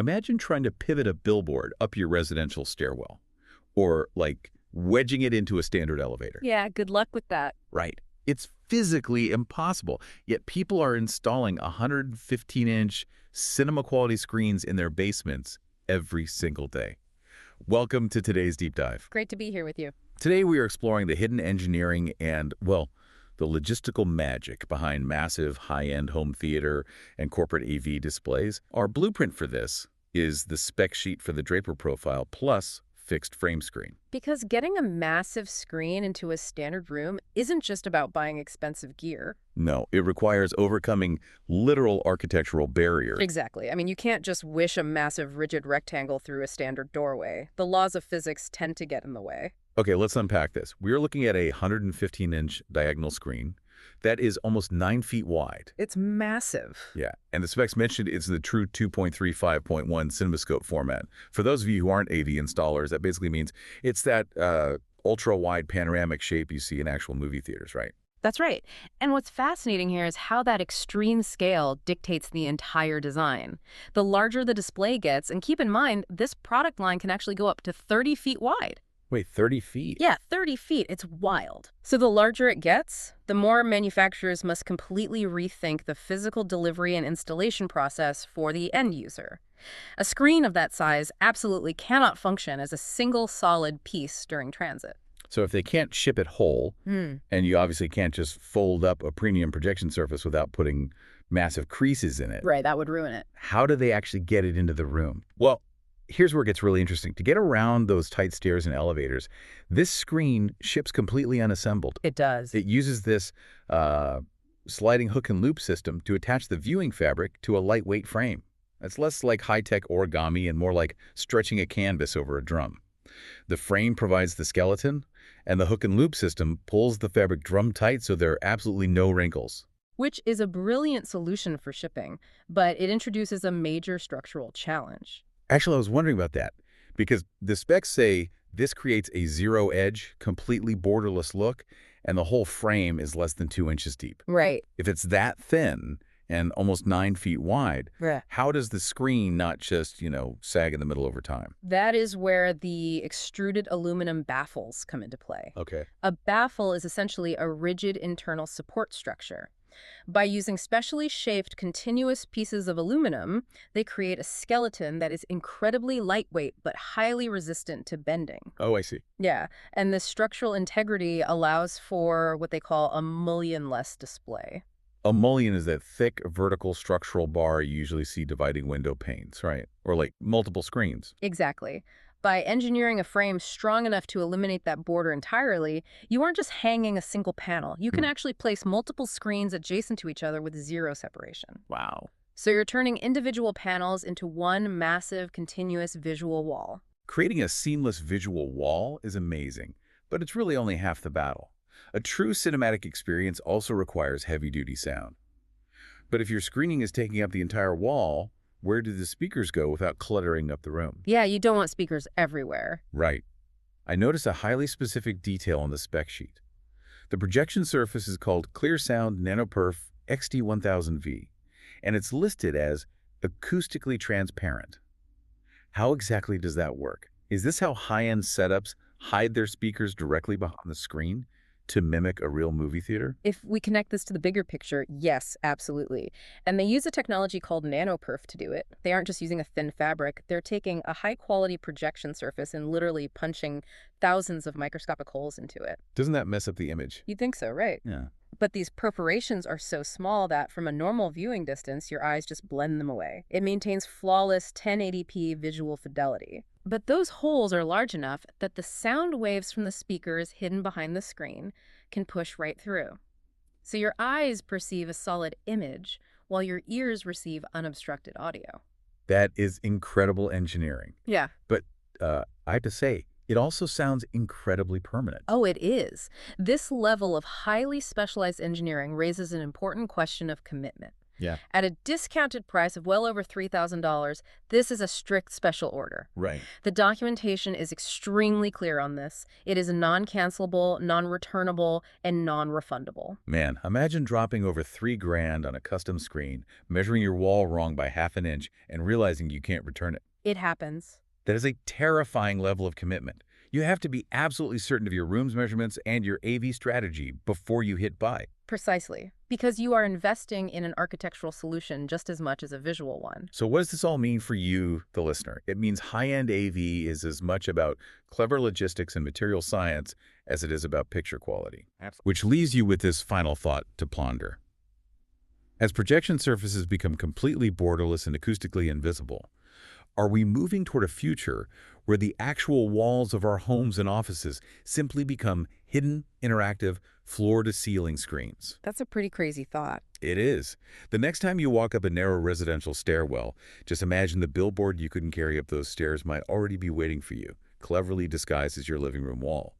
Imagine trying to pivot a billboard up your residential stairwell, or like wedging it into a standard elevator. Yeah, good luck with that. Right. It's physically impossible, yet people are installing 115-inch cinema-quality screens in their basements every single day. Welcome to today's Deep Dive. Great to be here with you. Today we are exploring the hidden engineering and, well, the logistical magic behind massive high-end home theater and corporate AV displays. Our blueprint for this is the spec sheet for the Draper profile plus fixed frame screen. Because getting a massive screen into a standard room isn't just about buying expensive gear. No, it requires overcoming literal architectural barriers. Exactly. I mean, you can't just wish a massive rigid rectangle through a standard doorway. The laws of physics tend to get in the way. Okay, let's unpack this. We're looking at a 115-inch diagonal screen that is almost 9 feet wide. It's massive. Yeah, and the specs mentioned is the true 2.35.1 CinemaScope format. For those of you who aren't AV installers, that basically means it's that ultra-wide panoramic shape you see in actual movie theaters, right? That's right. And what's fascinating here is how that extreme scale dictates the entire design. The larger the display gets, and keep in mind, this product line can actually go up to 30 feet wide. Wait, 30 feet? Yeah, 30 feet. It's wild. So the larger it gets, the more manufacturers must completely rethink the physical delivery and installation process for the end user. A screen of that size absolutely cannot function as a single solid piece during transit. So if they can't ship it whole, and you obviously can't just fold up a premium projection surface without putting massive creases in it. Right, that would ruin it. How do they actually get it into the room? Well, here's where it gets really interesting. To get around those tight stairs and elevators, this screen ships completely unassembled. It does. It uses this sliding hook and loop system to attach the viewing fabric to a lightweight frame. It's less like high-tech origami and more like stretching a canvas over a drum. The frame provides the skeleton, and the hook and loop system pulls the fabric drum tight so there are absolutely no wrinkles. Which is a brilliant solution for shipping, but it introduces a major structural challenge. Actually, I was wondering about that, because the specs say this creates a zero-edge, completely borderless look, and the whole frame is less than 2 inches deep. Right. If it's that thin and almost 9 feet wide, how does the screen not just, sag in the middle over time? That is where the extruded aluminum baffles come into play. Okay. A baffle is essentially a rigid internal support structure. By using specially shaped continuous pieces of aluminum, they create a skeleton that is incredibly lightweight but highly resistant to bending. Oh, I see. Yeah, and this structural integrity allows for what they call a mullion-less display. A mullion is that thick vertical structural bar you usually see dividing window panes, right? Or like multiple screens. Exactly. By engineering a frame strong enough to eliminate that border entirely, you aren't just hanging a single panel. You can actually place multiple screens adjacent to each other with zero separation. Wow. So you're turning individual panels into one massive, continuous visual wall. Creating a seamless visual wall is amazing, but it's really only half the battle. A true cinematic experience also requires heavy-duty sound. But if your screening is taking up the entire wall, where do the speakers go without cluttering up the room? Yeah, you don't want speakers everywhere. Right. I noticed a highly specific detail on the spec sheet. The projection surface is called ClearSound NanoPerf XT1000V, and it's listed as acoustically transparent. How exactly does that work? Is this how high-end setups hide their speakers directly behind the screen to mimic a real movie theater? If we connect this to the bigger picture, yes, absolutely. And they use a technology called nanoperf to do it. They aren't just using a thin fabric. They're taking a high-quality projection surface and literally punching thousands of microscopic holes into it. Doesn't that mess up the image? You'd think so, right? Yeah. But these perforations are so small that from a normal viewing distance, your eyes just blend them away. It maintains flawless 1080p visual fidelity. But those holes are large enough that the sound waves from the speakers hidden behind the screen can push right through. So your eyes perceive a solid image while your ears receive unobstructed audio. That is incredible engineering. Yeah. But I have to say, it also sounds incredibly permanent. Oh, it is. This level of highly specialized engineering raises an important question of commitment. Yeah. At a discounted price of well over $3,000, this is a strict special order. Right. The documentation is extremely clear on this. It is non-cancelable, non-returnable, and non-refundable. Man, imagine dropping over $3,000 on a custom screen, measuring your wall wrong by half an inch, and realizing you can't return it. It happens. That is a terrifying level of commitment. You have to be absolutely certain of your room's measurements and your AV strategy before you hit buy. Precisely. Because you are investing in an architectural solution just as much as a visual one. So what does this all mean for you, the listener? It means high-end AV is as much about clever logistics and material science as it is about picture quality. Absolutely. Which leaves you with this final thought to ponder. As projection surfaces become completely borderless and acoustically invisible, are we moving toward a future where the actual walls of our homes and offices simply become hidden, interactive, floor-to-ceiling screens? That's a pretty crazy thought. It is. The next time you walk up a narrow residential stairwell, just imagine the billboard you couldn't carry up those stairs might already be waiting for you, cleverly disguised as your living room wall.